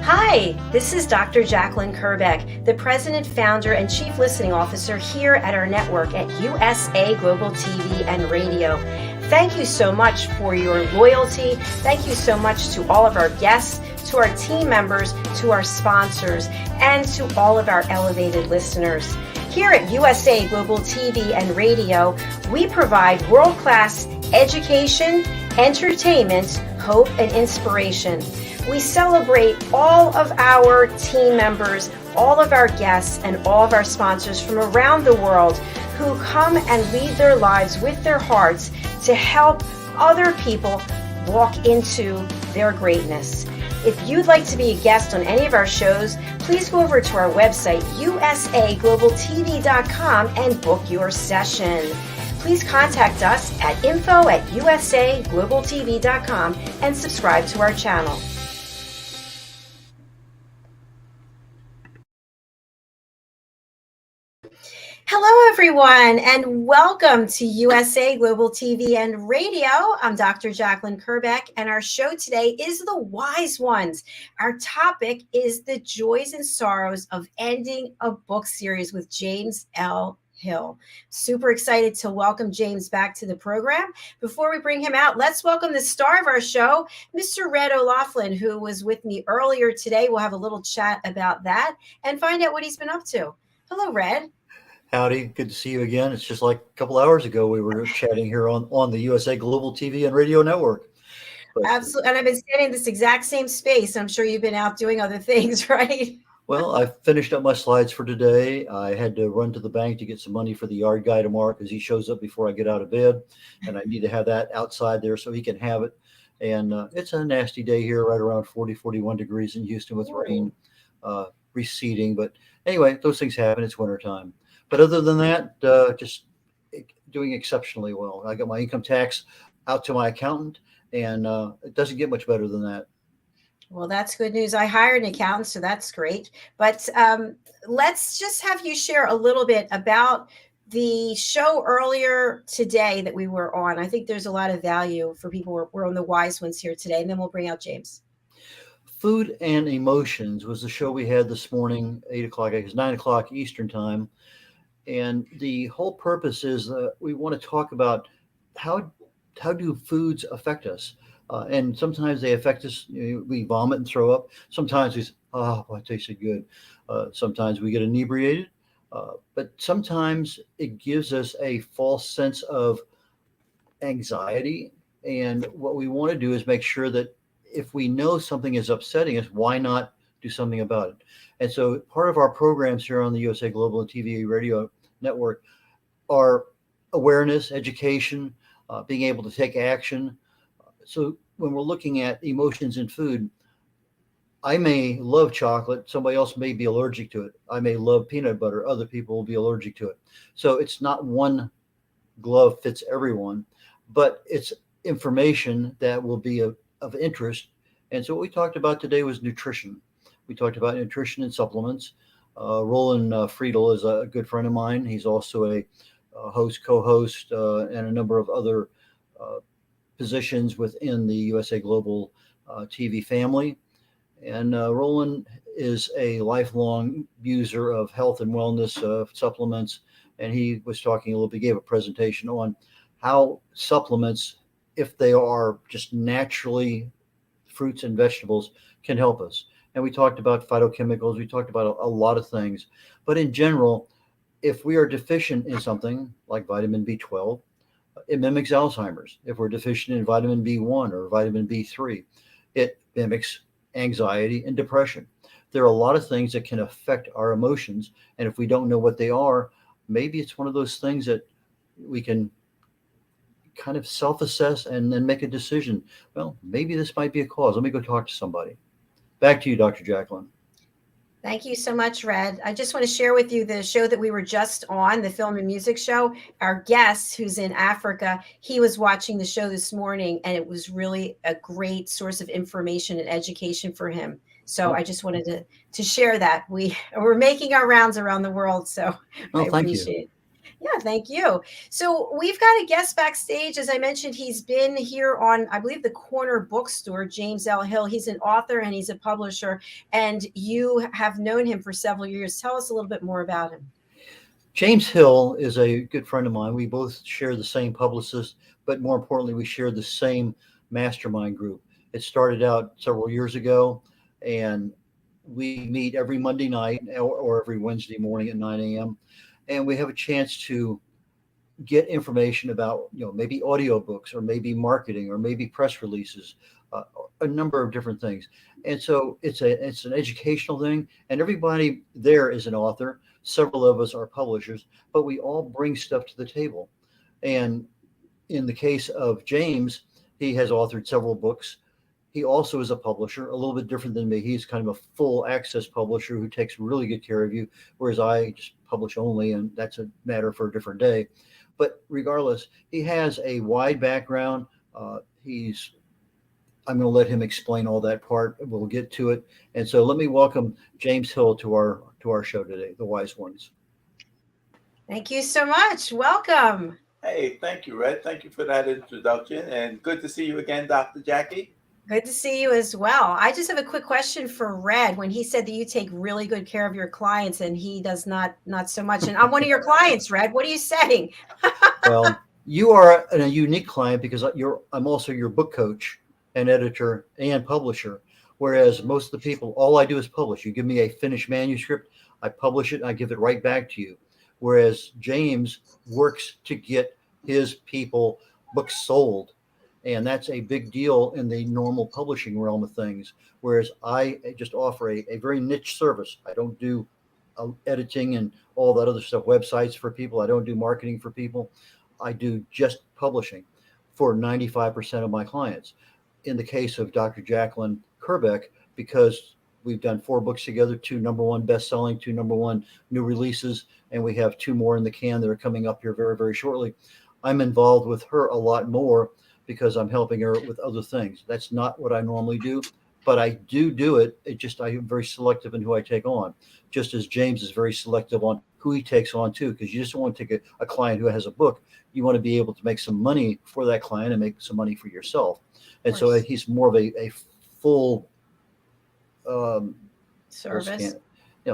Hi, this is Dr. JACALYN KERBECK, the President, Founder, and Chief Listening Officer here at our network at USA Global TV and Radio. Thank you so much for your loyalty. Thank you so much to all of our guests, to our team members, to our sponsors, and to all of our elevated listeners. Here at USA Global TV and Radio, we provide world-class education, entertainment, hope, and inspiration. We celebrate all of our team members, all of our guests, and all of our sponsors from around the world who come and lead their lives with their hearts to help other people walk into their greatness. If you'd like to be a guest on any of our shows, please go over to our website, usaglobaltv.com, and book your session. Please contact us at info@usaglobaltv.com and subscribe to our channel. Hello, everyone, and welcome to USA Global TV and Radio. I'm Dr. JACALYN KERBECK, and our show today is The Wise Ones. Our topic is the joys and sorrows of ending a book series with James L. Hill. Super excited to welcome James back to the program. Before we bring him out, let's welcome the star of our show, Mr. Red O'Loughlin, who was with me earlier today. We'll have a little chat about that and find out what he's been up to. Hello, Red. Howdy, good to see you again. It's just like a couple hours ago we were chatting here on the USA Global TV and Radio Network. Absolutely, and I've been standing in this exact same space. I'm sure you've been out doing other things, right? Well, I finished up my slides for today. I had to run to the bank to get some money for the yard guy tomorrow because he shows up before I get out of bed, and I need to have that outside there so he can have it. And it's a nasty day here, right around 40, 41 degrees in Houston with rain receding. But anyway, those things happen. It's wintertime. But other than that, just doing exceptionally well. I got my income tax out to my accountant, and it doesn't get much better than that. Well, that's good news. I hired an accountant, so that's great. But let's just have you share a little bit about the show earlier today that we were on. I think there's a lot of value for people. We're on the Wise Ones here today, and then we'll bring out James. Food and Emotions was the show we had this morning, 8 o'clock, I guess 9 o'clock Eastern time. And the whole purpose is we want to talk about how do foods affect us? And sometimes they affect us. We vomit and throw up. Sometimes we say, oh, it tasted good. Sometimes we get inebriated. But sometimes it gives us a false sense of anxiety. And what we want to do is make sure that if we know something is upsetting us, why not do something about it? And so part of our programs here on the USA Global and TV Radio Network are awareness, education, being able to take action. So when we're looking at emotions in food, I may love chocolate. Somebody else may be allergic to it. I may love peanut butter. Other people will be allergic to it. So it's not one glove fits everyone, but it's information that will be of interest. And so what we talked about today was nutrition. We talked about nutrition and supplements. Roland Friedel is a good friend of mine. He's also a host, co-host, and a number of other positions within the USA Global TV family. And Roland is a lifelong user of health and wellness supplements. And he was talking a little bit, gave a presentation on how supplements, if they are just naturally fruits and vegetables, can help us. And we talked about phytochemicals. We talked about a lot of things. But in general, if we are deficient in something like vitamin B12, it mimics Alzheimer's. If we're deficient in vitamin B1 or vitamin B3, it mimics anxiety and depression. There are a lot of things that can affect our emotions. And if we don't know what they are, maybe it's one of those things that we can kind of self-assess and then make a decision. Well, maybe this might be a cause. Let me go talk to somebody. Back to you, Dr. JACALYN. Thank you so much, Red. I just want to share with you the show that we were just on, the film and music show. Our guest, who's in Africa, he was watching the show this morning, and it was really a great source of information and education for him. So I just wanted to share that. We're making our rounds around the world, so I appreciate it. Yeah, thank you. So we've got a guest backstage. As I mentioned, he's been here on, I believe, the Corner Bookstore, James L. Hill. He's an author and he's a publisher, and you have known him for several years. Tell us a little bit more about him. James Hill is a good friend of mine. We both share the same publicist, but more importantly, we share the same mastermind group. It started out several years ago, and we meet every Monday night or every Wednesday morning at 9 a.m. And we have a chance to get information about, maybe audiobooks or maybe marketing or maybe press releases, uh, a number of different things. And so it's an educational thing, and everybody there is an author. Several of us are publishers, but we all bring stuff to the table. And in the case of James, he has authored several books. He also is a publisher, a little bit different than me. He's kind of a full access publisher who takes really good care of you, whereas I just publish only, and that's a matter for a different day. But regardless, he has a wide background. He's I'm going to let him explain all that part. We'll get to it. And so let me welcome James Hill to our show today, The Wise Ones. Thank you so much. Welcome. Hey, thank you, Red. Thank you for that introduction. And good to see you again, Dr. Jackie. Good to see you as well. I just have a quick question for Red. When he said that you take really good care of your clients and he does not so much. And I'm one of your clients, Red. What are you saying? Well, you are a unique client because I'm also your book coach and editor and publisher. Whereas most of the people, all I do is publish. You give me a finished manuscript, I publish it, and I give it right back to you. Whereas James works to get his people books sold. And that's a big deal in the normal publishing realm of things. Whereas I just offer a very niche service. I don't do editing and all that other stuff, websites for people. I don't do marketing for people. I do just publishing for 95% of my clients. In the case of Dr. JACALYN KERBECK, because we've done 4 books together, 2 number 1 best-selling, 2 number 1 new releases, and we have 2 more in the can that are coming up here very, very shortly. I'm involved with her a lot more because I'm helping her with other things. That's not what I normally do, but I do it. I am very selective in who I take on, just as James is very selective on who he takes on too, because you just don't want to take a client who has a book. You want to be able to make some money for that client and make some money for yourself. And so he's more of a full Service.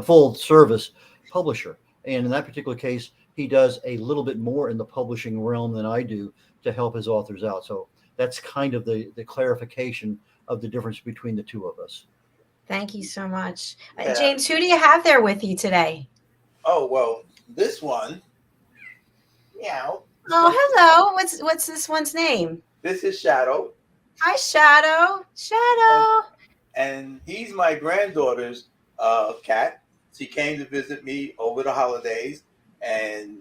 Full service publisher. And in that particular case, he does a little bit more in the publishing realm than I do to help his authors out. So that's kind of the clarification of the difference between the two of us. Thank you so much. Yeah. James, who do you have there with you today? Oh, well, this one, meow. Oh, hello. What's this one's name? This is Shadow. Hi, Shadow. Shadow. And he's my granddaughter's cat. She came to visit me over the holidays and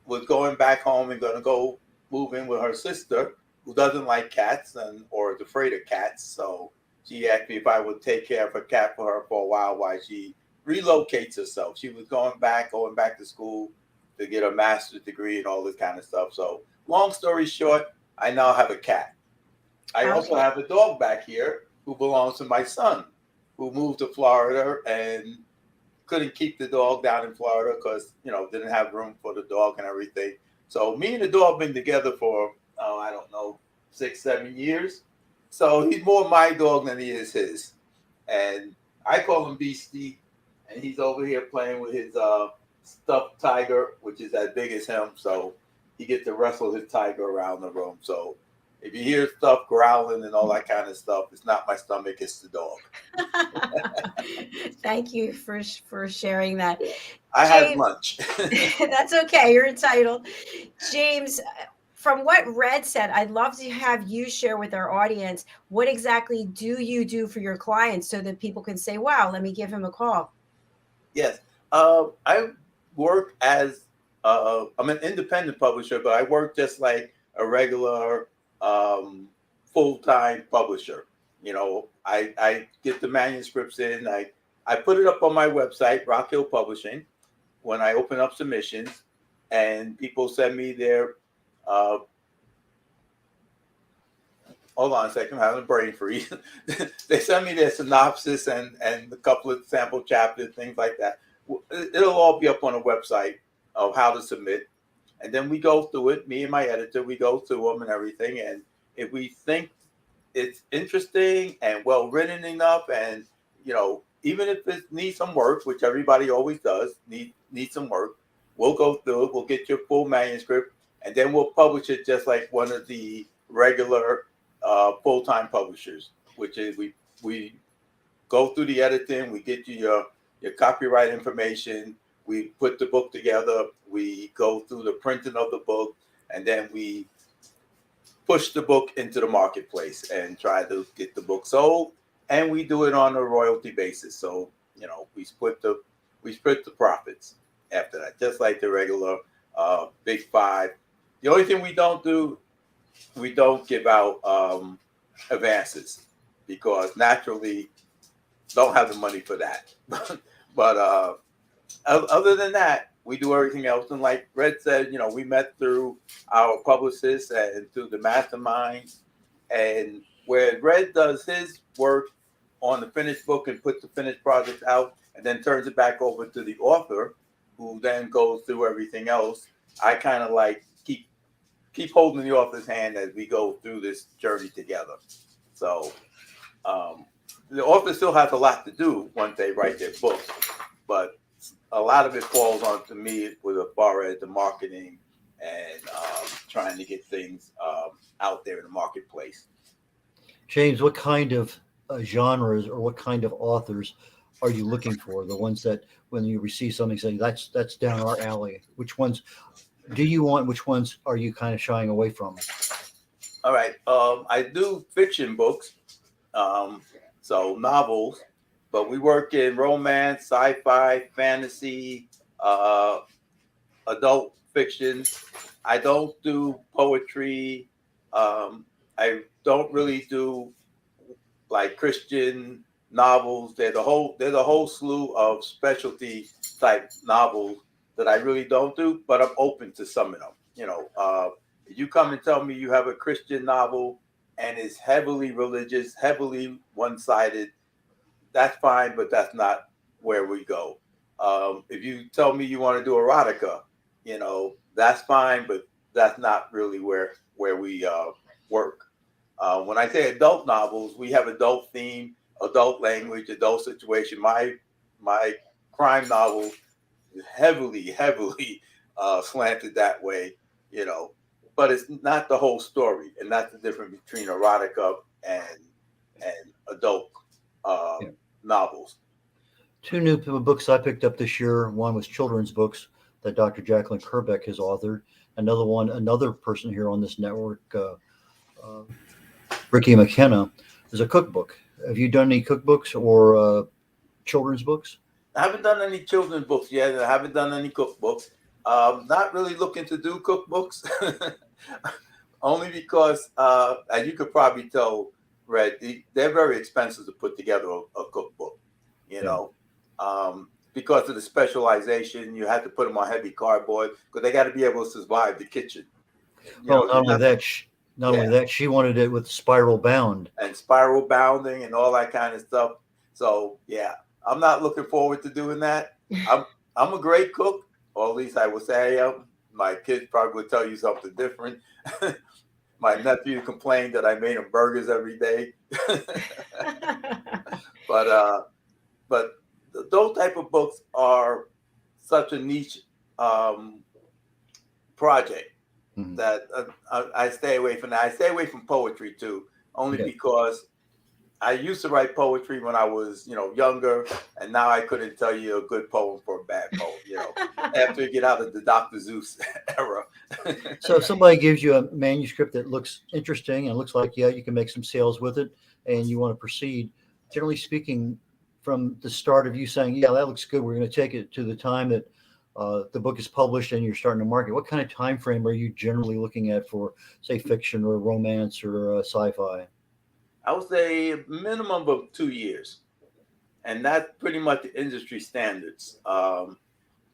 was going back home and going to go move in with her sister, who doesn't like cats or is afraid of cats. So she asked me if I would take care of her cat for her for a while she relocates herself. She was going back to school to get a master's degree and all this kind of stuff. So long story short, I now have a cat. I also have a dog back here who belongs to my son, who moved to Florida and couldn't keep the dog down in Florida because, didn't have room for the dog and everything. So me and the dog been together for, 6-7 years. So he's more my dog than he is his. And I call him Beastie. And he's over here playing with his stuffed tiger, which is as big as him. So he gets to wrestle his tiger around the room. So if you hear stuff growling and all that kind of stuff, it's not my stomach, it's the dog. Thank you for sharing that. I had lunch. That's okay. You're entitled. James, from what Red said, I'd love to have you share with our audience, what exactly do you do for your clients so that people can say, wow, let me give him a call? Yes. I work as, I'm an independent publisher, but I work just like a regular full-time publisher. I get the manuscripts in. I put it up on my website, Rock Hill Publishing, when I open up submissions, and people send me their hold on a second, I'm having a brain freeze. They send me their synopsis and a couple of sample chapters, things like that. It'll all be up on a website of how to submit. and then we go through it. Me and my editor, we go through them and everything. And if we think it's interesting and well written enough, and even if it needs some work, which everybody always does, need some work, we'll go through it. We'll get your full manuscript, and then we'll publish it just like one of the regular full-time publishers, which is we go through the editing, we get you your copyright information, we put the book together, we go through the printing of the book, and then we push the book into the marketplace and try to get the book sold. And we do it on a royalty basis. So, we split the profits after that, just like the regular big five. The only thing we don't do, we don't give out advances, because naturally don't have the money for that. But other than that, we do everything else. And like Red said, we met through our publicists and through the mastermind. And where Red does his work on the finished book and puts the finished project out and then turns it back over to the author, who then goes through everything else, I kind of like keep holding the author's hand as we go through this journey together. So the author still has a lot to do once they write their book, but a lot of it falls onto me with as far as the marketing and trying to get things out there in the marketplace. James, what kind of genres or what kind of authors are you looking for? The ones that when you receive something, say that's down our alley. Which ones do you want? Which ones are you kind of shying away from? All right. I do fiction books, so novels, but we work in romance, sci-fi, fantasy, adult fiction. I don't do poetry. I don't really do like Christian novels. There's a whole slew of specialty type novels that I really don't do, but I'm open to some of them. If you come and tell me you have a Christian novel and it's heavily religious, heavily one-sided, that's fine, but that's not where we go. If you tell me you want to do erotica, that's fine, but that's not really where we work. When I say adult novels, we have adult theme, adult language, adult situation. My crime novel is heavily slanted that way, but it's not the whole story, and that's the difference between erotica and adult novels. Two new books I picked up this year. One was children's books that Dr. JACALYN KERBECK has authored. Another person here on this network, Ricky McKenna, is a cookbook. Have you done any cookbooks or children's books? I haven't done any children's books yet. I haven't done any cookbooks. Not really looking to do cookbooks, only because, as you could probably tell, Red, they're very expensive to put together a cookbook. Because of the specialization, you have to put them on heavy cardboard because they got to be able to survive the kitchen. Not only that, she wanted it with spiral bound and spiral bounding and all that kind of stuff. So yeah, I'm not looking forward to doing that. I'm a great cook, or at least I would say I am. My kids probably would tell you something different. My nephew complained that I made him burgers every day. But those type of books are such a niche project that I stay away from that. I stay away from poetry too, only because I used to write poetry when I was, younger, and now I couldn't tell you a good poem for a bad poem, after you get out of the Dr. Seuss era. So if somebody gives you a manuscript that looks interesting and looks like, you can make some sales with it and you want to proceed, generally speaking, from the start of you saying, that looks good, we're going to take it to the time that the book is published and you're starting to market, what kind of time frame are you generally looking at for, say, fiction or romance or sci-fi? I would say a minimum of 2 years. And that's pretty much the industry standards,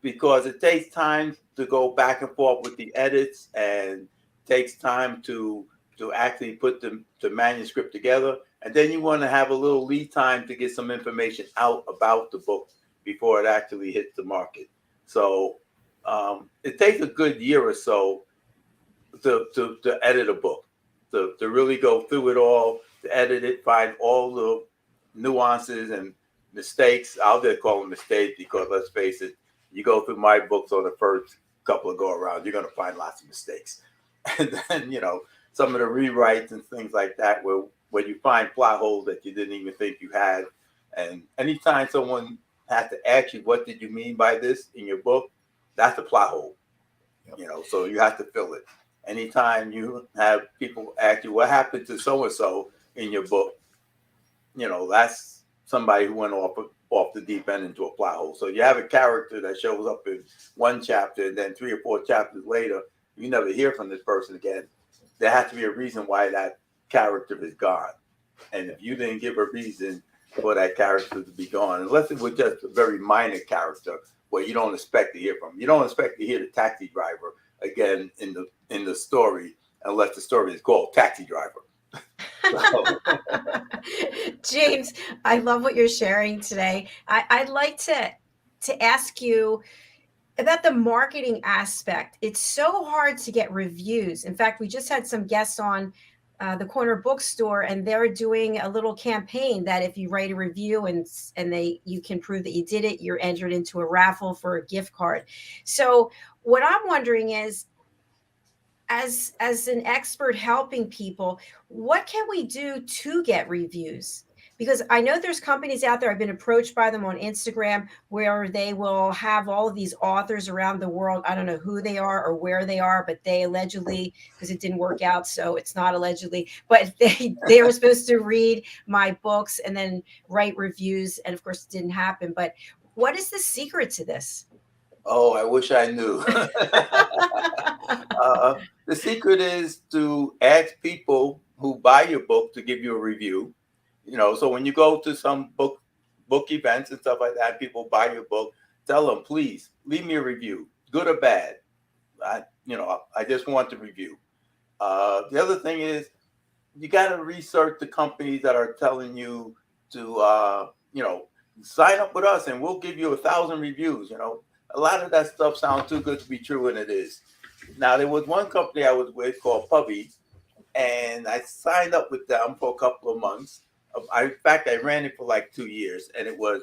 because it takes time to go back and forth with the edits and takes time to actually put the manuscript together. And then you want to have a little lead time to get some information out about the book before it actually hits the market. So It takes a good year or so to edit a book, to really go through it all, to edit it, find all the nuances and mistakes. I'll just call them mistakes because let's face it, you go through my books on the first couple of go around, you're going to find lots of mistakes. And then, some of the rewrites and things like that where you find plot holes that you didn't even think you had. And anytime someone has to ask you, what did you mean by this in your book? That's a plot hole, so you have to fill it. Anytime you have people ask you, what happened to so-and-so in your book, that's somebody who went off the deep end into a plot hole. So you have a character that shows up in one chapter, and then 3 or 4 chapters later, you never hear from this person again. There has to be a reason why that character is gone. And if you didn't give a reason for that character to be gone, unless it was just a very minor character where you don't expect to hear from, you don't expect to hear the taxi driver again in the story, unless the story is called Taxi Driver. James, I love what you're sharing today. I'd like to ask you about the marketing aspect. It's so hard to get reviews. In fact, we just had some guests on the corner bookstore, and they're doing a little campaign that if you write a review and you can prove that you did it, you're entered into a raffle for a gift card. So what I'm wondering is, as an expert helping people, what can we do to get reviews? Because I know there's companies out there, I've been approached by them on Instagram, where they will have all of these authors around the world. I don't know who they are or where they are, but they allegedly, because it didn't work out, so it's not allegedly, but they were supposed to read my books and then write reviews, and of course it didn't happen. But what is the secret to this? Oh, I wish I knew. The secret is to ask people who buy your book to give you a review. So when you go to some book events and stuff like that, people buy your book. Tell them, please leave me a review, good or bad. I just want the review. The other thing is, you got to research the companies that are telling you to, sign up with us and we'll give you 1,000 reviews. A lot of that stuff sounds too good to be true, and it is. Now, there was one company I was with called Pubby, and I signed up with them for a couple of months. In fact, I ran it for like 2 years, and it was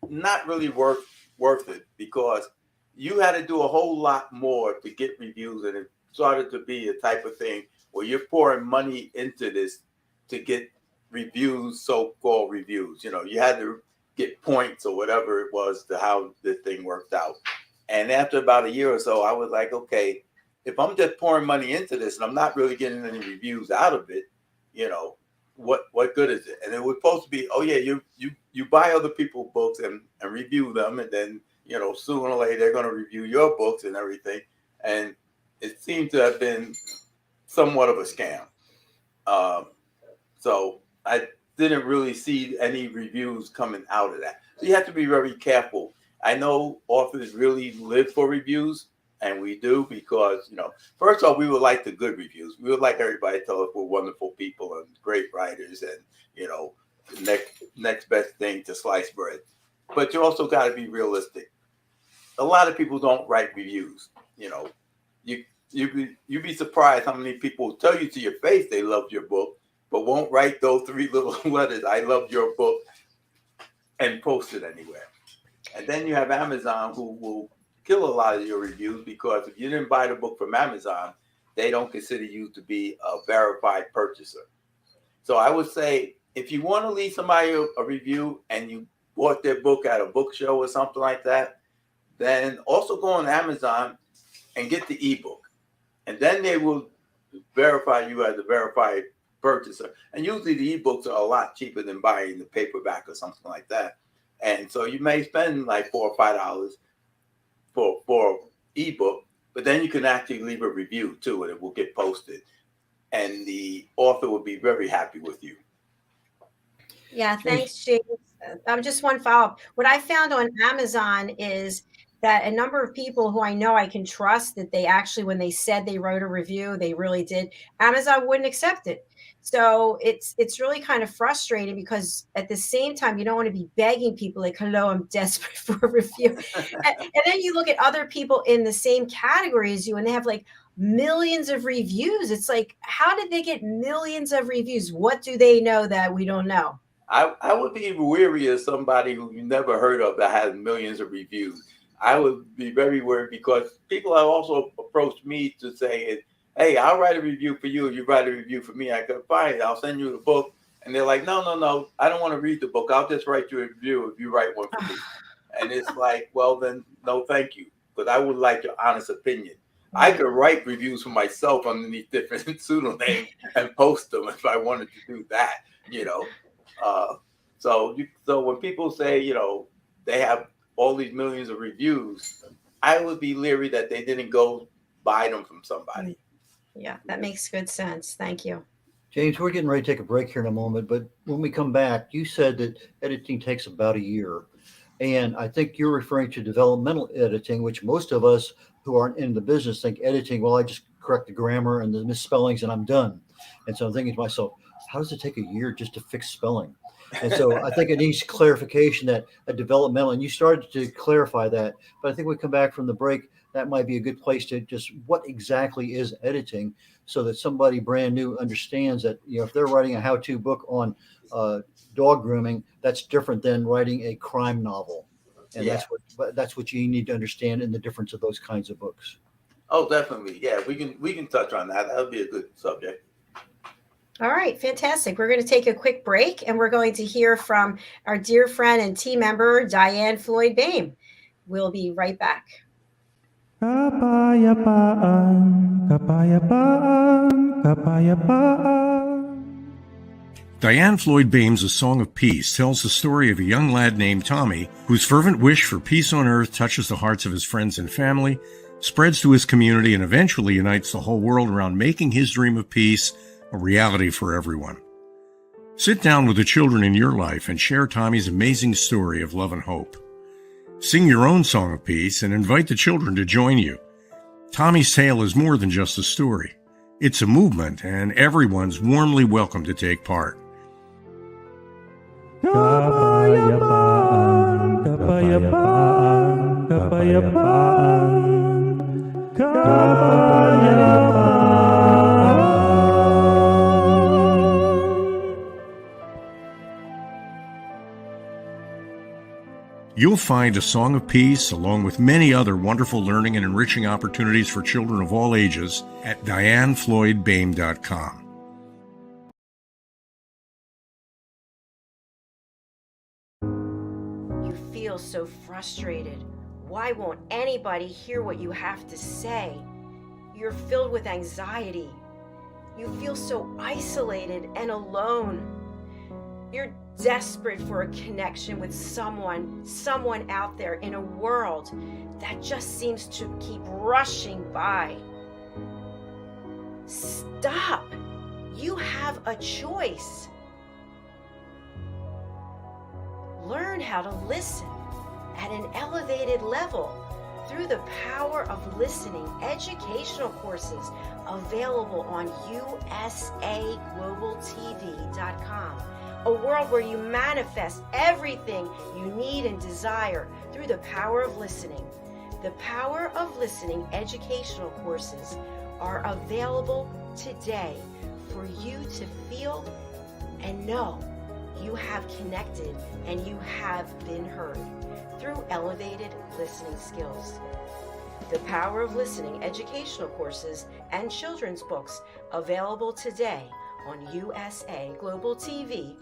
not really worth it, because you had to do a whole lot more to get reviews, and it started to be a type of thing where you're pouring money into this to get reviews, so-called reviews. You had to get points or whatever it was to how the thing worked out. And after about a year or so, I was like, okay, if I'm just pouring money into this and I'm not really getting any reviews out of it, what good is it? And it was supposed to be, oh yeah, you buy other people's books and review them, and then sooner or later they're going to review your books and everything. And it seemed to have been somewhat of a scam. So I didn't really see any reviews coming out of that. So you have to be very careful. I know authors really live for reviews, and we do, because, first off, we would like the good reviews. We would like everybody to tell us we're wonderful people and great writers and, the next best thing to sliced bread. But you also got to be realistic. A lot of people don't write reviews. You'd be surprised how many people tell you to your face they loved your book, but won't write those 3 little letters, I loved your book, and post it anywhere. And then you have Amazon, who will kill a lot of your reviews, because if you didn't buy the book from Amazon, they don't consider you to be a verified purchaser. So I would say, if you want to leave somebody a review and you bought their book at a book show or something like that, then also go on Amazon and get the ebook. And then they will verify you as a verified purchaser. And usually the ebooks are a lot cheaper than buying the paperback or something like that. And so you may spend like $4 or $5 for ebook, but then you can actually leave a review too, and it will get posted. And the author will be very happy with you. Yeah, thanks, James. Just one follow-up. What I found on Amazon is that a number of people who I know I can trust, that they actually, when they said they wrote a review, they really did, Amazon wouldn't accept it. So it's really kind of frustrating because at the same time, you don't want to be begging people like, hello, I'm desperate for a review. And then you look at other people in the same category as you, and they have like millions of reviews. It's like, how did they get millions of reviews? What do they know that we don't know? I would be weary of somebody who you never heard of that has millions of reviews. I would be very worried because people have also approached me to say, hey, I'll write a review for you. You write a review for me. I go, fine, I'll send you the book. And they're like, no, I don't want to read the book. I'll just write you a review if you write one for me. And it's like, well, then, no, thank you. But I would like your honest opinion. I could write reviews for myself underneath different pseudonyms and post them if I wanted to do that, So when people say, they have all these millions of reviews, I would be leery that they didn't go buy them from somebody. Yeah, that makes good sense. Thank you. James, we're getting ready to take a break here in a moment, but when we come back, you said that editing takes about a year. And I think you're referring to developmental editing, which most of us who aren't in the business think editing, well, I just correct the grammar and the misspellings and I'm done. And so I'm thinking to myself, how does it take a year just to fix spelling? And so I think it needs clarification that a developmental, and you started to clarify that, but I think we come back from the break, that might be a good place to just what exactly is editing so that somebody brand new understands that, if they're writing a how-to book on dog grooming, that's different than writing a crime novel. And that's what you need to understand in the difference of those kinds of books. Oh, definitely. Yeah, we can touch on that. That would be a good subject. All right, fantastic. We're going to take a quick break and we're going to hear from our dear friend and team member, Diane Floyd Bame. We'll be right back. Kapayapaan, kapayapaan, kapayapaan. Diane Floyd Bame's A Song of Peace tells the story of a young lad named Tommy whose fervent wish for peace on earth touches the hearts of his friends and family, spreads to his community, and eventually unites the whole world around making his dream of peace a reality for everyone. Sit down with the children in your life and share Tommy's amazing story of love and hope. Sing your own song of peace and invite the children to join you. Tommy's tale is more than just a story. It's a movement, and everyone's warmly welcome to take part. Kapayapaan, kapayapaan, kapayapaan, kapayapaan. You'll find A Song of Peace, along with many other wonderful learning and enriching opportunities for children of all ages, at DianeFloydBame.com. You feel so frustrated. Why won't anybody hear what you have to say? You're filled with anxiety. You feel so isolated and alone. You're desperate for a connection with someone out there in a world that just seems to keep rushing by. Stop. You have a choice. Learn how to listen at an elevated level through the power of listening educational courses available on usaglobaltv.com. A world where you manifest everything you need and desire through the power of listening. The Power of Listening educational courses are available today for you to feel and know you have connected and you have been heard through elevated listening skills. The Power of Listening educational courses and children's books available today on usaglobaltv.com.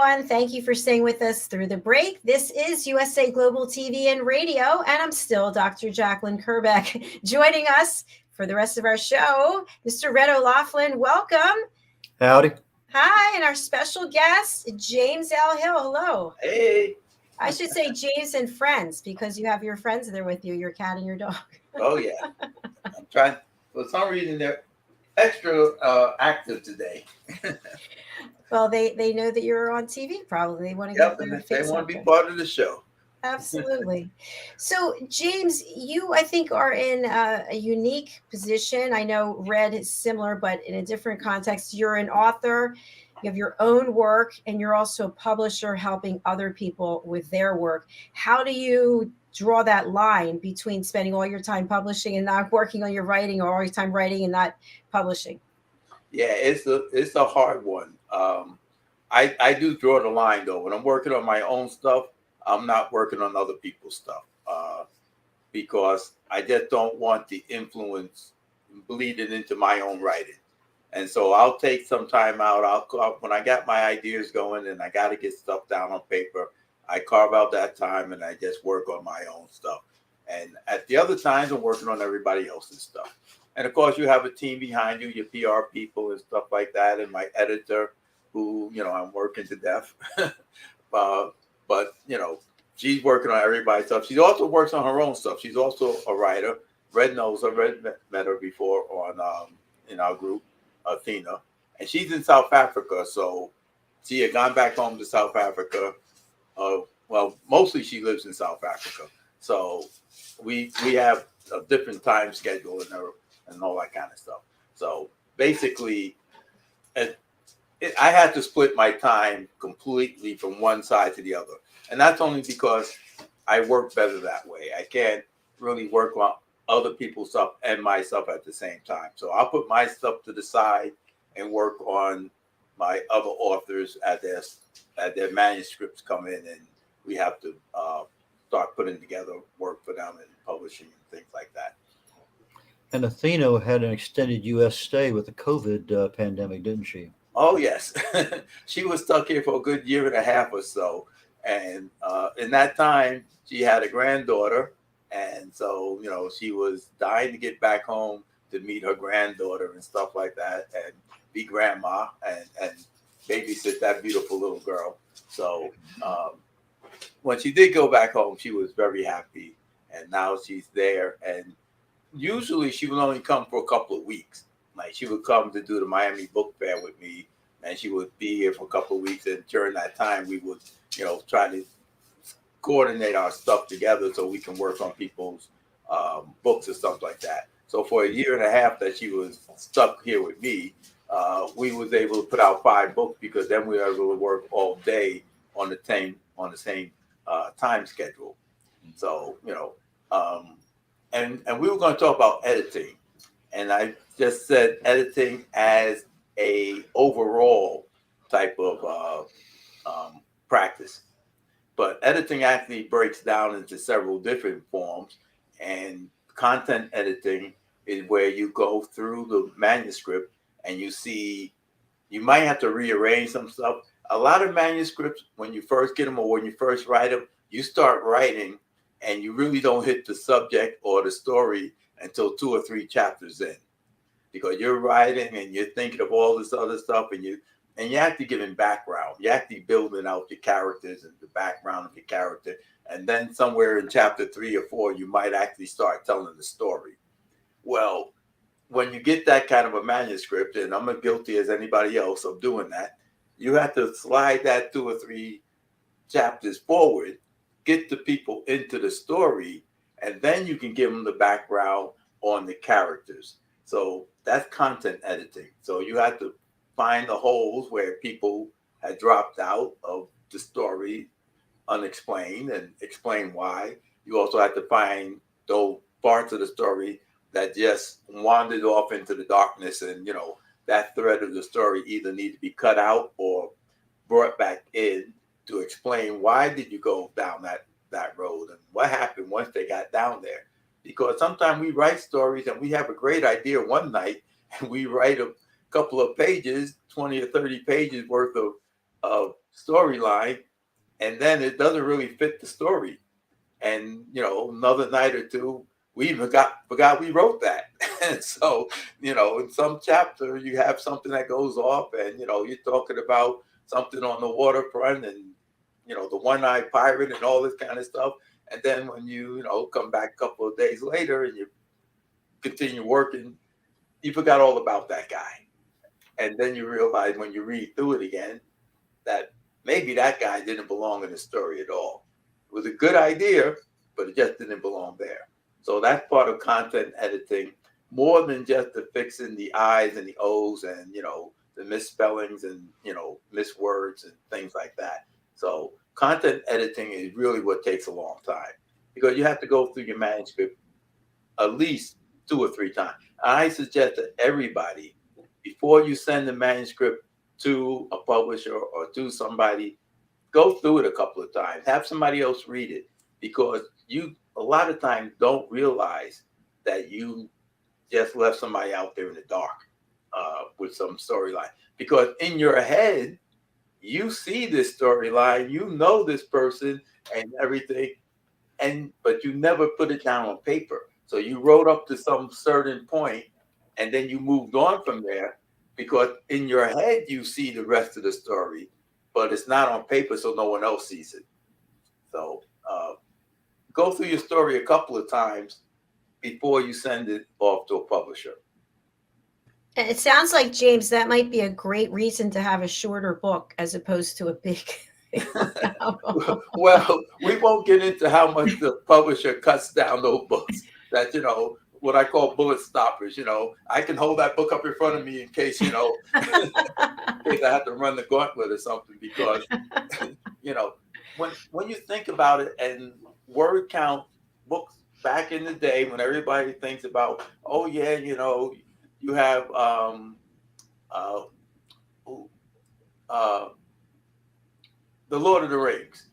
everyone. Thank you for staying with us through the break. This is USA Global TV and Radio, and I'm still Dr. JACALYN KERBECK. Joining us for the rest of our show, Mr. Red O'Laughlin. Welcome. Howdy. Hi, and our special guest, James L. Hill. Hello. Hey. I should say James and friends, because you have your friends there with you, your cat and your dog. Oh, yeah. I'm trying. For some reason, they're extra active today. Well, they know that you're on TV, probably. They want to Yep, get their and they face want out to be there. part of the show. Absolutely. So, James, you, I think, are in a unique position. I know Red is similar, but in a different context. You're an author, you have your own work, and you're also a publisher helping other people with their work. How do you draw that line between spending all your time publishing and not working on your writing, or all your time writing and not publishing? Yeah, it's a hard one. I do draw the line, though. When I'm working on my own stuff, I'm not working on other people's stuff because I just don't want the influence bleeding into my own writing. And so I'll take some time out. When I got my ideas going and I got to get stuff down on paper, I carve out that time and I just work on my own stuff. And at the other times, I'm working on everybody else's stuff. And of course, you have a team behind you, your PR people and stuff like that, and my editor, who I'm working to death. But she's working on everybody's stuff. She also works on her own stuff. She's also a writer. Red knows her. Red met her before on in our group, Athena, and she's in South Africa. So she had gone back home to South Africa. Well, mostly she lives in South Africa. So we have a different time schedule and all that kind of stuff. So basically, I had to split my time completely from one side to the other. And that's only because I work better that way. I can't really work on other people's stuff and my stuff at the same time. So I'll put my stuff to the side and work on my other authors at their manuscripts come in, and we have to start putting together work for them and publishing and things like that. And Athena had an extended U.S. stay with the COVID pandemic, didn't she? Oh, yes. She was stuck here for a good year and a half or so. And in that time, she had a granddaughter. And so, she was dying to get back home to meet her granddaughter and stuff like that, and be grandma and babysit that beautiful little girl. So when she did go back home, she was very happy. And now she's there. And usually she would only come for a couple of weeks. Like, she would come to do the Miami Book Fair with me, and she would be here for a couple of weeks. And during that time, we would, try to coordinate our stuff together so we can work on people's books and stuff like that. So for a year and a half that she was stuck here with me, we was able to put out 5 books, because then we were able to work all day on the same time schedule. So, and we were going to talk about editing. And I just said editing as a overall type of practice. But editing actually breaks down into several different forms. And content editing is where you go through the manuscript and you might have to rearrange some stuff. A lot of manuscripts, when you first get them or when you first write them, you start writing and you really don't hit the subject or the story until 2 or 3 chapters in, because you're writing and you're thinking of all this other stuff, and you have to give him background. You have to be building out your characters and the background of your character, and then somewhere in chapter 3 or 4, you might actually start telling the story. Well, when you get that kind of a manuscript, and I'm as guilty as anybody else of doing that, you have to slide that 2 or 3 chapters forward, get the people into the story, and then you can give them the background on the characters. So that's content editing. So you have to find the holes where people had dropped out of the story unexplained and explain why. You also have to find those parts of the story that just wandered off into the darkness, and that thread of the story either need to be cut out or brought back in to explain why did you go down that road and what happened once they got down there. Because sometimes we write stories and we have a great idea one night, and we write a couple of pages, 20 or 30 pages worth storyline, and then it doesn't really fit the story. And another night or two, we even forgot we wrote that. And so, in some chapter you have something that goes off, and you're talking about something on the waterfront, and the one-eyed pirate and all this kind of stuff. And then when you come back a couple of days later and you continue working, you forgot all about that guy. And then you realize when you read through it again that maybe that guy didn't belong in the story at all. It was a good idea, but it just didn't belong there. So that's part of content editing, more than just the fixing the I's and the O's and, the misspellings and, miswords and things like that. So content editing is really what takes a long time, because you have to go through your manuscript at least 2 or 3 times. I suggest that everybody, before you send the manuscript to a publisher or to somebody, go through it a couple of times. Have somebody else read it, because you a lot of times don't realize that you just left somebody out there in the dark with some storyline. Because in your head, you see this storyline, this person and everything, but you never put it down on paper. So you wrote up to some certain point, and then you moved on from there, because in your head you see the rest of the story, but it's not on paper, so no one else sees it. So go through your story a couple of times before you send it off to a publisher. And it sounds like, James, that might be a great reason to have a shorter book as opposed to a big Well, we won't get into how much the publisher cuts down those books. That, what I call bullet stoppers. I can hold that book up in front of me in case, in case I have to run the gauntlet or something, because, when you think about it, and word count books back in the day, when everybody thinks about, oh yeah, you have the Lord of the Rings.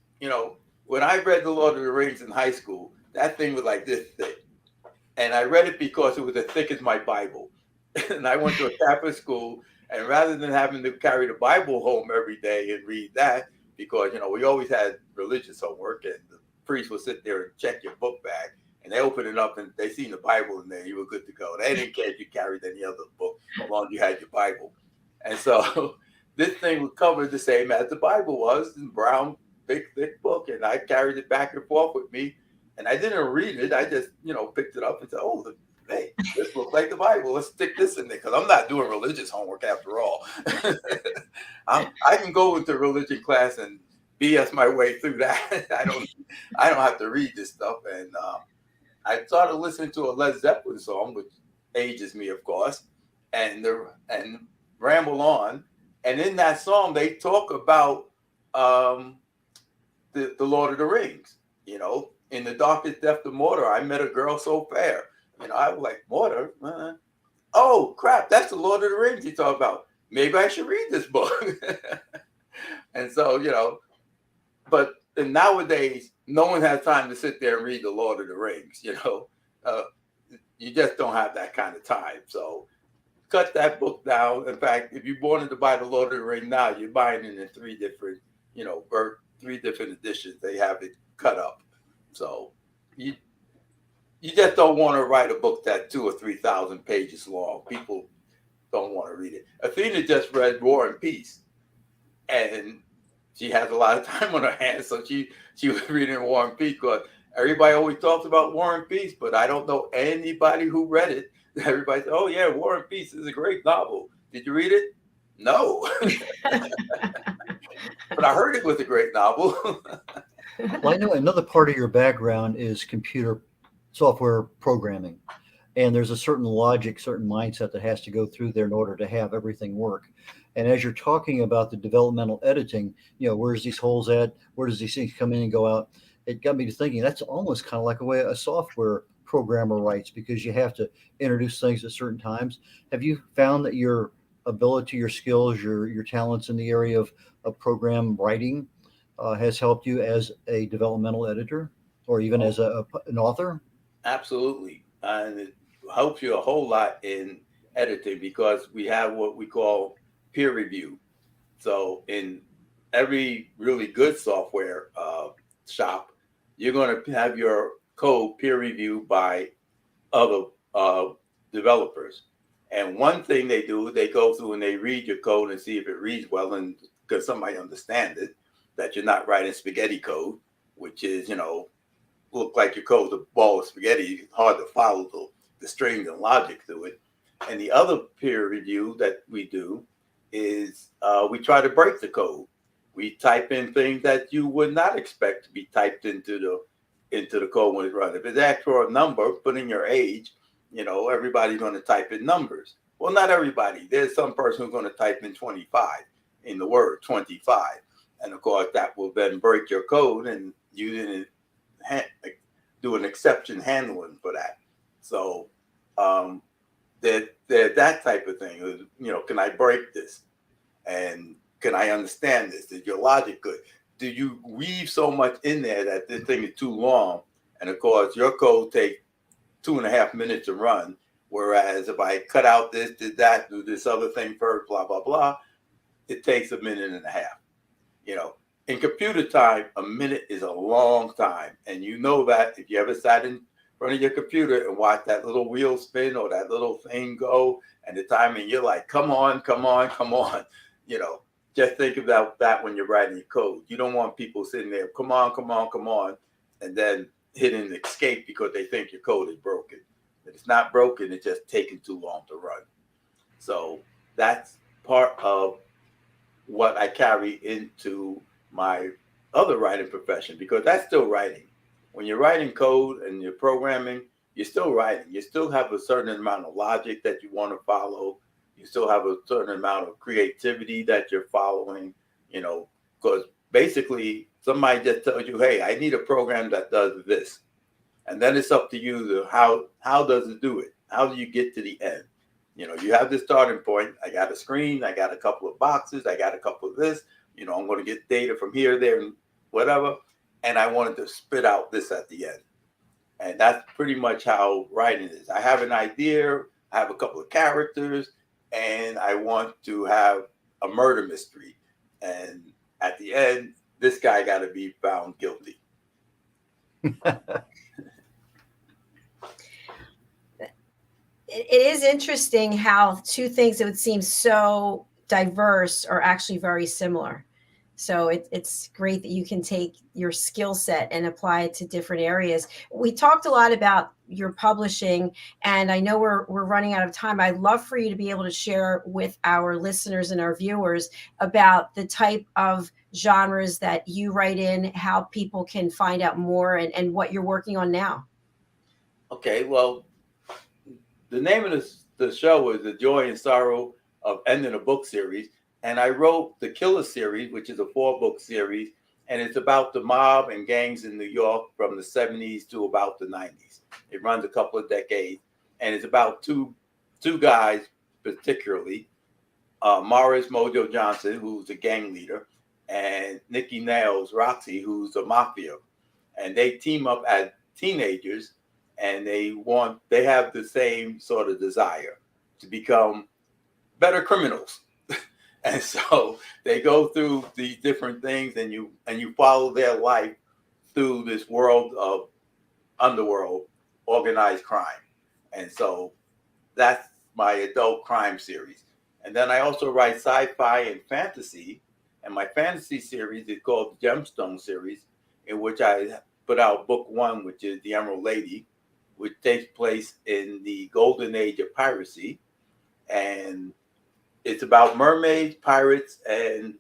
When I read the Lord of the Rings in high school, that thing was like this thick, and I read it because it was as thick as my Bible. And I went to a Catholic school, and rather than having to carry the Bible home every day and read that, because we always had religious homework, and the priest would sit there and check your book bag, and they open it up and they seen the Bible in there, you were good to go. They didn't care if you carried any other book, as long as you had your Bible. And so this thing was covered the same as the Bible was, in brown, big, thick book, and I carried it back and forth with me, and I didn't read it. I just, picked it up and said, oh, hey, this looks like the Bible. Let's stick this in there, because I'm not doing religious homework after all. I can go into religion class and BS my way through that. I don't have to read this stuff. And I started listening to a Led Zeppelin song, which ages me, of course, and ramble on. And in that song, they talk about the Lord of the Rings. In the darkest depth of Mordor, I met a girl so fair. I was like, Mordor? Oh, crap, that's the Lord of the Rings you talk about. Maybe I should read this book. And so, but nowadays, no one has time to sit there and read the Lord of the Rings. You just don't have that kind of time. So cut that book down. In fact, if you wanted to buy the Lord of the Rings now, you're buying it in 3 different, 3 different editions. They have it cut up. So you just don't want to write a book that's 2,000 or 3,000 pages long. People don't want to read it. Athena just read War and Peace, and she has a lot of time on her hands, so she was reading War and Peace, because everybody always talks about War and Peace, but I don't know anybody who read it. Everybody says, oh yeah, War and Peace is a great novel. Did you read it? No. But I heard it was a great novel. Well, I know another part of your background is computer software programming, and there's a certain logic, certain mindset that has to go through there in order to have everything work. And as you're talking about the developmental editing, where's these holes at? Where does these things come in and go out? It got me to thinking that's almost kind of like a way a software programmer writes, because you have to introduce things at certain times. Have you found that your ability, your skills, your talents in the area of program writing has helped you as a developmental editor, or even as an author? Absolutely. And it helps you a whole lot in editing, because we have what we call peer review. So in every really good software shop, you're going to have your code peer reviewed by other developers. And one thing they do, they go through and they read your code and see if it reads well, and because somebody understands it, that you're not writing spaghetti code, which is, look like your code's a ball of spaghetti. It's hard to follow the strings and logic to it. And the other peer review that we do is we try to break the code. We type in things that you would not expect to be typed into the code when it's run. If it's asked for a number, put in your age, everybody's going to type in numbers. Well, not everybody. There's some person who's going to type in 25 in the word 25. And of course, that will then break your code, and you didn't do an exception handling for that. So that type of thing. Can I break this? And can I understand this? Is your logic good? Do you weave so much in there that this thing is too long? And of course, your code takes 2.5 minutes to run. Whereas if I cut out this, did that, do this other thing first, blah, blah, blah, it takes 1.5 minutes. In computer time, a minute is a long time. And you know that if you ever sat in front of your computer and watch that little wheel spin or that little thing go and the time, and you're like, come on, come on, come on. Just think about that when you're writing your code. You don't want people sitting there, come on, come on, come on, and then hitting escape because they think your code is broken. If it's not broken, it's just taking too long to run. So that's part of what I carry into my other writing profession, because that's still writing. When you're writing code and you're programming, you're still writing. You still have a certain amount of logic that you want to follow. You still have a certain amount of creativity that you're following, because basically somebody just tells you, hey, I need a program that does this. And then it's up to you to how does it do it? How do you get to the end? You have this starting point. I got a screen. I got a couple of boxes. I got a couple of this. I'm going to get data from here, there, and whatever. And I wanted to spit out this at the end. And that's pretty much how writing is. I have an idea. I have a couple of characters, and I want to have a murder mystery. And at the end, this guy got to be found guilty. It is interesting how two things that would seem so diverse are actually very similar. So it's great that you can take your skill set and apply it to different areas. We talked a lot about your publishing, and I know we're running out of time. I'd love for you to be able to share with our listeners and our viewers about the type of genres that you write in, how people can find out more, and what you're working on now. Okay, well, the name of the show is The Joy and Sorrow of Ending a Book Series. And I wrote the Killer series, which is a 4-book series. And it's about the mob and gangs in New York from the 70s to about the 90s. It runs a couple of decades. And it's about two guys, particularly, Morris Mojo Johnson, who's a gang leader, and Nikki Nails Roxy, who's a mafia. And they team up as teenagers, and they have the same sort of desire to become better criminals. And so they go through these different things, and you follow their life through this world of underworld organized crime. And so that's my adult crime series. And then I also write sci-fi and fantasy. And my fantasy series is called the Gemstone series, in which I put out book 1, which is The Emerald Lady, which takes place in the golden age of piracy. And it's about mermaids, pirates, and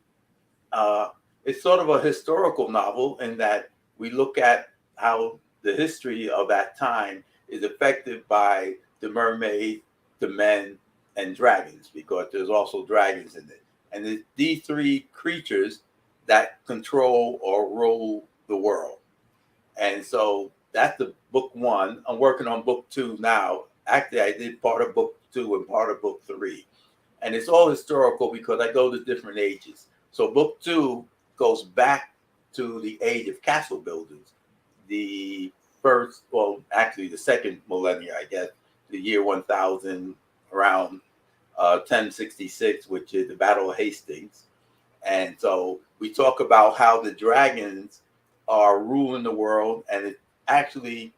it's sort of a historical novel in that we look at how the history of that time is affected by the mermaid, the men, and dragons, because there's also dragons in it. And these 3 creatures that control or rule the world. And so that's the book 1. I'm working on book 2 now. Actually, I did part of book 2 and part of book 3. And it's all historical because I go to different ages. So book 2 goes back to the age of castle buildings. The second millennia, I guess, the year 1000, around 1066, which is the Battle of Hastings. And so we talk about how the dragons are ruling the world, and it's actually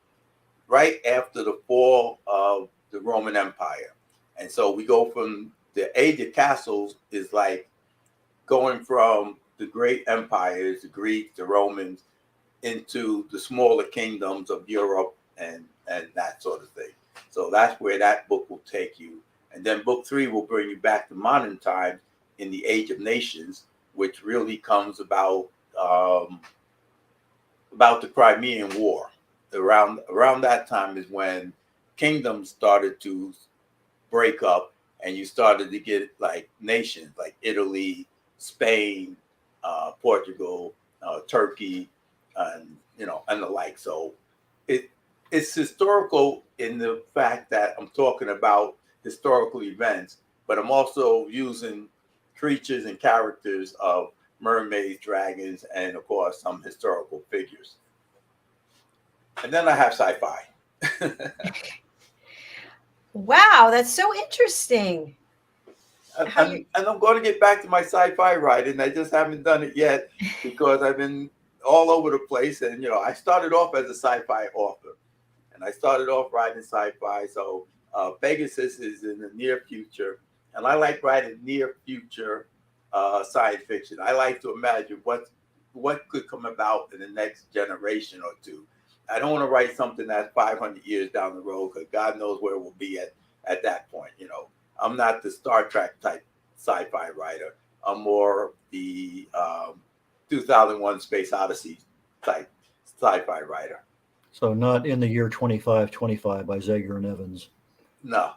right after the fall of the Roman Empire. And so we go from the age of castles is like going from the great empires, the Greeks, the Romans, into the smaller kingdoms of Europe and that sort of thing. So that's where that book will take you. And then book 3 will bring you back to modern times in the Age of Nations, which really comes about the Crimean War. Around that time is when kingdoms started to break up, and you started to get like nations like Italy, Spain, Portugal, Turkey, and and the like. So it's historical in the fact that I'm talking about historical events, but I'm also using creatures and characters of mermaids, dragons, and of course some historical figures. And then I have sci-fi. Wow, that's so interesting. And I'm going to get back to my sci-fi writing. I just haven't done it yet because I've been all over the place. And, I started off as a sci-fi author, and I started off writing sci-fi. So Pegasus is in the near future, and I like writing near future science fiction. I like to imagine what could come about in the next generation or two. I don't want to write something that's 500 years down the road, because God knows where we'll be at that point. I'm not the Star Trek type sci-fi writer. I'm more the 2001 Space Odyssey type sci-fi writer. So not in the year 2525 by Zager and Evans. No,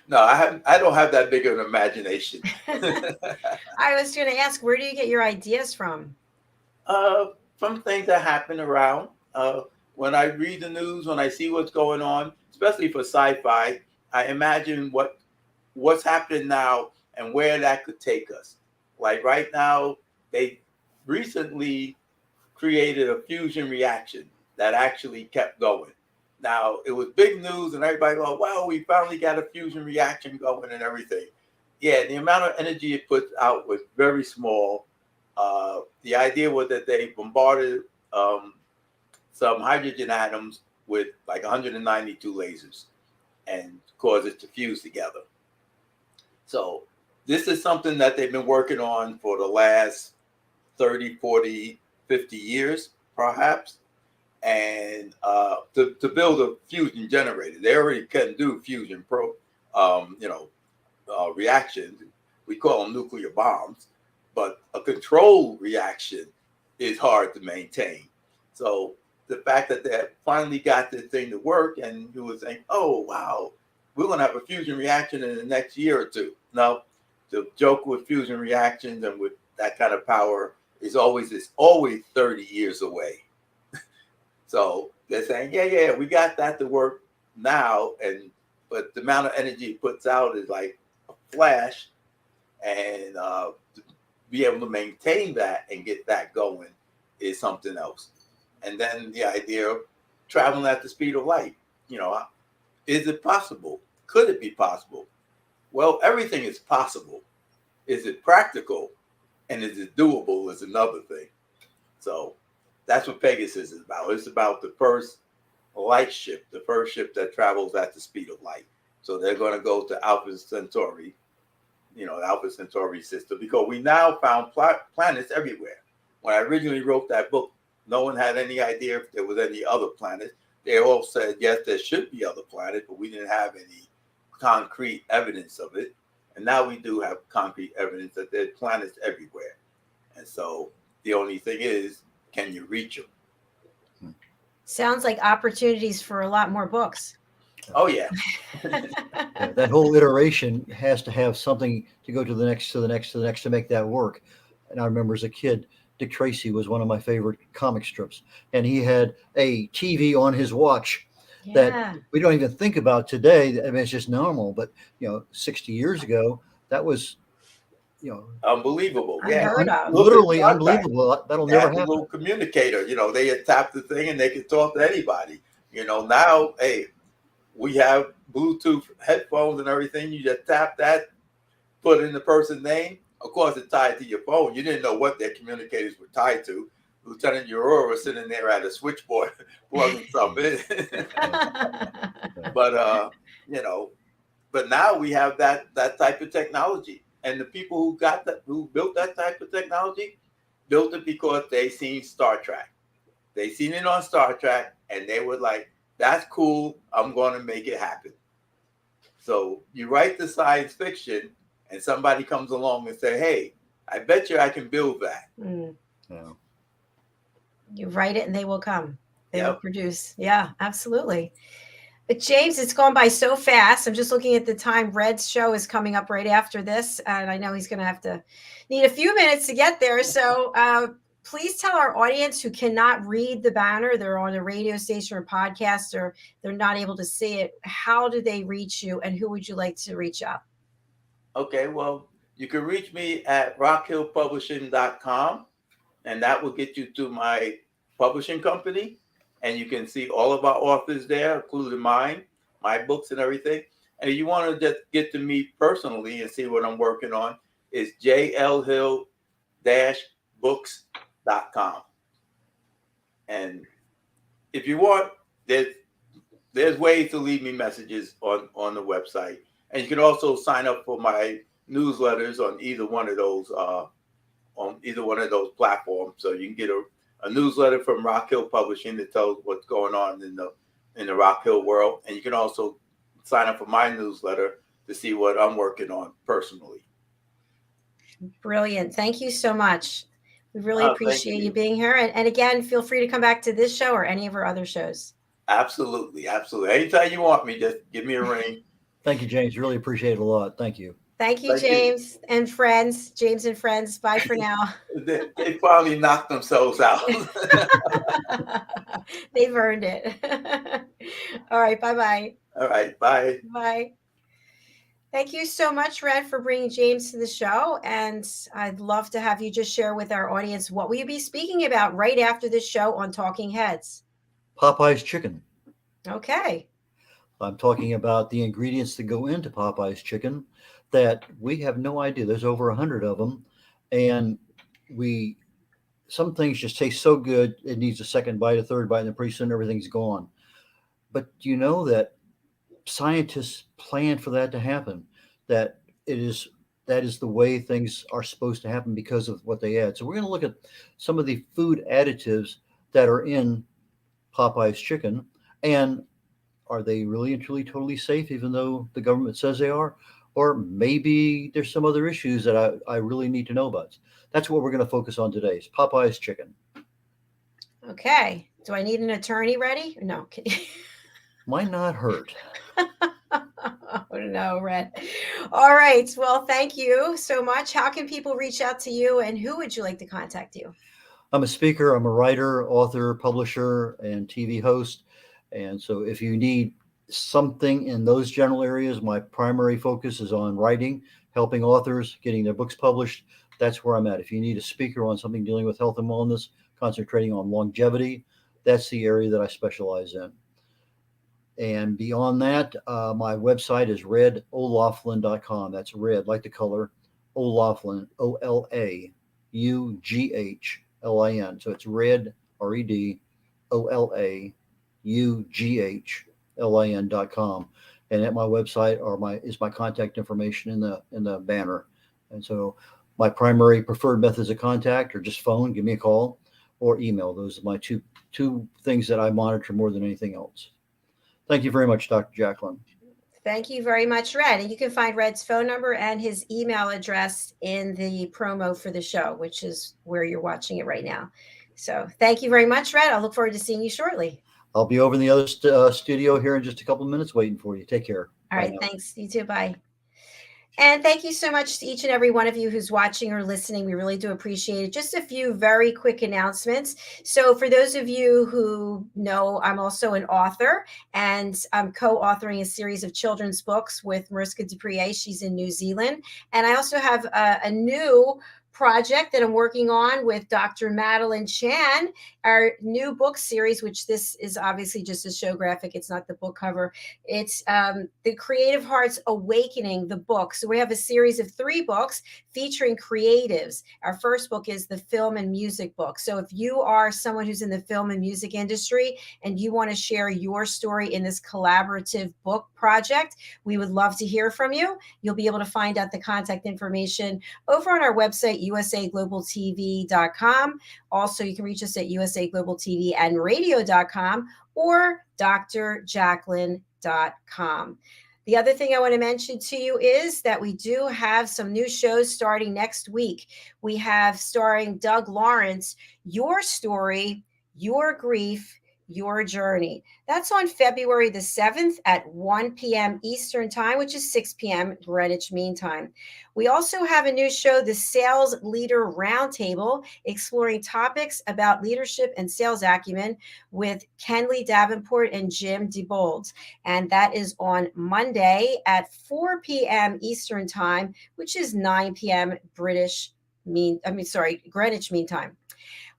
no, I don't have that big of an imagination. I was going to ask, where do you get your ideas from? From things that happen around. When I read the news, when I see what's going on, especially for sci-fi, I imagine what's happening now and where that could take us. Like right now, they recently created a fusion reaction that actually kept going. Now, it was big news and everybody go, wow, we finally got a fusion reaction going and everything. Yeah, the amount of energy it puts out was very small. The idea was that they bombarded some hydrogen atoms with like 192 lasers and cause it to fuse together. So this is something that they've been working on for the last 30, 40, 50 years, perhaps. And to build a fusion generator, they already can do fusion reactions. We call them nuclear bombs, but a controlled reaction is hard to maintain. So the fact that they finally got this thing to work, and you would think, oh, wow, we're going to have a fusion reaction in the next year or two. No, the joke with fusion reactions and with that kind of power is always 30 years away. So they're saying, yeah, we got that to work now, but the amount of energy it puts out is like a flash, and to be able to maintain that and get that going is something else. And then the idea of traveling at the speed of light. Is it possible? Could it be possible? Well, everything is possible. Is it practical? And is it doable is another thing. So that's what Pegasus is about. It's about the first light ship, the first ship that travels at the speed of light. So they're going to go to Alpha Centauri, the Alpha Centauri system, because we now found planets everywhere. When I originally wrote that book, no one had any idea if there was any other planets. They all said, yes, there should be other planets, but we didn't have any concrete evidence of it. And now we do have concrete evidence that there are planets everywhere. And so the only thing is, can you reach them? Sounds like opportunities for a lot more books. Oh, yeah. Yeah, that whole iteration has to have something to go to the next, to the next, to the next to make that work. And I remember as a kid, Dick Tracy was one of my favorite comic strips, and he had a TV on his watch that we don't even think about today. I mean, it's just normal, but 60 years ago, that was, unbelievable. Yeah, literally unbelievable. That'll never happen. A little communicator, they had tapped the thing and they could talk to anybody. Now, hey, we have Bluetooth headphones and everything. You just tap that, put in the person's name. Of course, it's tied to your phone. You didn't know what their communicators were tied to. Lieutenant Aurora was sitting there at a switchboard plugging stuff in. But but now we have that type of technology, and the people who built that type of technology built it because they seen Star Trek. They seen it on Star Trek, and they were like, "That's cool. I'm going to make it happen." So you write the science fiction, and somebody comes along and say, "Hey, I bet you I can build that." Yeah. You write it and they will come. They will Yep. produce. Yeah, absolutely. But James, it's gone by so fast. I'm just looking at the time. Red's show is coming up right after this, and I know he's going to have to need a few minutes to get there. So please tell our audience who cannot read the banner, they're on a radio station or podcast, or they're not able to see it, how do they reach you, and who would you like to reach out? Okay, well, you can reach me at rockhillpublishing.com, and that will get you to my publishing company. And you can see all of our authors there, including mine, my books and everything. And if you want to just get to me personally and see what I'm working on, it's jlhill-books.com. And if you want, there's ways to leave me messages on the website. And you can also sign up for my newsletters on either one of those platforms. So you can get a newsletter from Rock Hill Publishing that tells what's going on in the Rock Hill world. And you can also sign up for my newsletter to see what I'm working on personally. Brilliant. Thank you so much. We really Thank appreciate you. you being here. And again, feel free to come back to this show or any of our other shows. Absolutely. Absolutely. Anytime you want me, just give me a ring. Thank you, James. Really appreciate it a lot. Thank you. Thank you, Thank you. James and friends. James and friends. Bye for now. They finally knocked themselves out. They've earned it. All right. Bye-bye. All right. Bye. Bye. Thank you so much, Red, for bringing James to the show. And I'd love to have you just share with our audience what we'll be speaking about right after this show on Talking Heads. Popeye's chicken. Okay. I'm talking about the ingredients that go into Popeye's chicken that we have no idea. There's over 100 of them. And some things just taste so good, it needs a second bite, a third bite, and pretty soon everything's gone. But do you know that scientists plan for that to happen? That is the way things are supposed to happen because of what they add. So we're going to look at some of the food additives that are in Popeye's chicken, and are they really and truly totally safe, even though the government says they are? Or maybe there's some other issues that I really need to know about. That's what we're going to focus on today, is Popeye's chicken. Okay. Do I need an attorney ready? No. Might not hurt. Oh, no, Red. All right. Well, thank you so much. How can people reach out to you, and who would you like to contact you? I'm a speaker, I'm a writer, author, publisher, and TV host. And so if you need something in those general areas, my primary focus is on writing, helping authors, getting their books published. That's where I'm at. If you need a speaker on something dealing with health and wellness, concentrating on longevity, that's the area that I specialize in. And beyond that, my website is redolaughlin.com. That's red, like the color, O'Laughlin, OLAUGHLIN. So it's red, REDOLAUGHLIN.com. And at my website is my contact information in the banner. And so my primary preferred methods of contact are just phone, give me a call, or email. Those are my two things that I monitor more than anything else. Thank you very much, Dr. JACALYN. Thank you very much, Red. And you can find Red's phone number and his email address in the promo for the show, which is where you're watching it right now. So thank you very much, Red. I'll look forward to seeing you shortly. I'll be over in the other studio here in just a couple of minutes waiting for you. Take care. All right. Thanks. You too. Bye. And thank you so much to each and every one of you who's watching or listening. We really do appreciate it. Just a few very quick announcements. So for those of you who know, I'm also an author, and I'm co-authoring a series of children's books with Mariska Dupree. She's in New Zealand. And I also have a new project that I'm working on with Dr. Madeline Chan, our new book series, which this is obviously just a show graphic. It's not the book cover. It's The Creative Heart's Awakening, the book. So we have a series of 3 books featuring creatives. Our first book is the film and music book. So if you are someone who's in the film and music industry and you want to share your story in this collaborative book project, we would love to hear from you. You'll be able to find out the contact information over on our website, usaglobaltv.com. Also, you can reach us at usaglobaltvandradio.com or drjacalyn.com. The other thing I want to mention to you is that we do have some new shows starting next week. We have, starring Doug Lawrence, Your Story, Your Grief, Your Journey. That's on February the 7th at 1 p.m. Eastern Time, which is 6 p.m. Greenwich Mean Time. We also have a new show, the Sales Leader Roundtable, exploring topics about leadership and sales acumen with Kenley Davenport and Jim DeBold. And that is on Monday at 4 p.m. Eastern Time, which is 9 p.m. Greenwich Mean Time.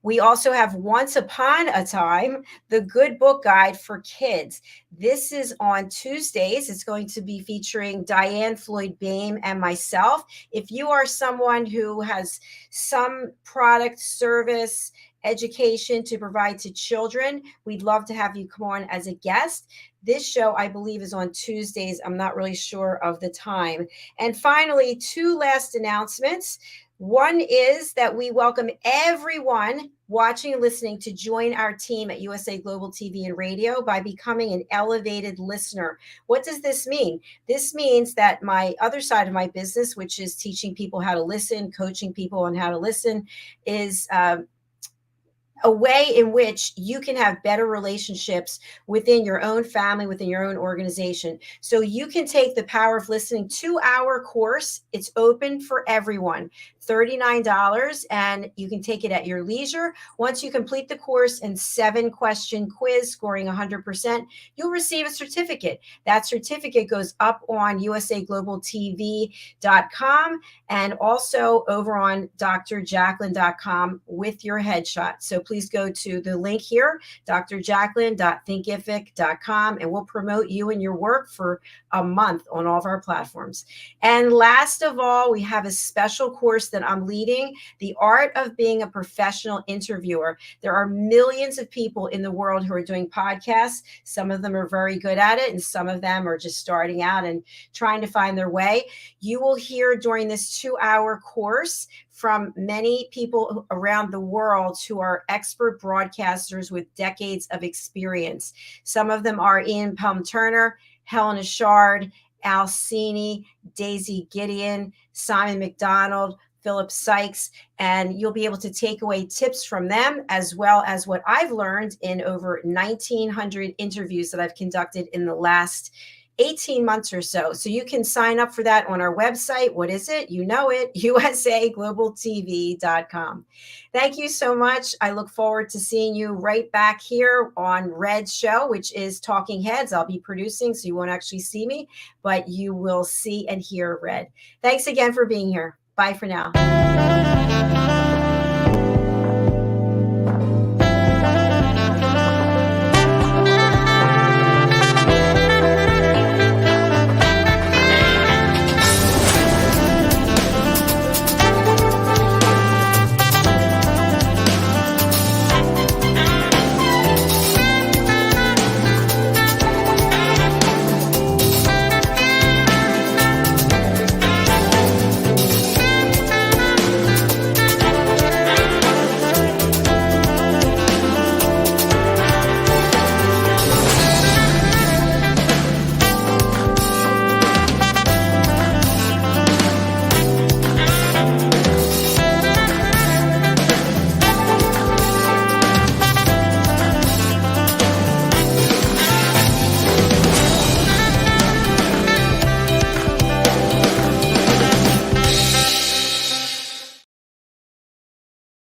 We also have Once Upon a Time, the Good Book Guide for Kids. This is on Tuesdays. It's going to be featuring Diane Floyd Boehm and myself. If you are someone who has some product, service, education to provide to children, we'd love to have you come on as a guest. This show, I believe, is on Tuesdays. I'm not really sure of the time. And finally, 2 last announcements. One is that we welcome everyone watching and listening to join our team at USA Global TV and Radio by becoming an elevated listener. What does this mean? This means that my other side of my business, which is teaching people how to listen, coaching people on how to listen, is a way in which you can have better relationships within your own family, within your own organization. So you can take the Power of Listening 2-hour course. It's open for everyone, $39, and you can take it at your leisure. Once you complete the course and 7-question quiz scoring 100%, you'll receive a certificate. That certificate goes up on usaglobaltv.com and also over on drjacalyn.com with your headshot. So please go to the link here, drjacalyn.thinkific.com, and we'll promote you and your work for a month on all of our platforms. And last of all, we have a special course that I'm leading, The Art of Being a Professional Interviewer. There are millions of people in the world who are doing podcasts. Some of them are very good at it, and some of them are just starting out and trying to find their way. You will hear during this 2-hour course from many people around the world who are expert broadcasters with decades of experience. Some of them are Ian Palm-Turner, Helen Ashard, Al Cini, Daisy Gideon, Simon McDonald, Philip Sykes, and you'll be able to take away tips from them, as well as what I've learned in over 1,900 interviews that I've conducted in the last 18 months or so. So you can sign up for that on our website. What is it? You know it, usaglobaltv.com. Thank you so much. I look forward to seeing you right back here on Red's show, which is Talking Heads. I'll be producing, so you won't actually see me, but you will see and hear Red. Thanks again for being here. Bye for now.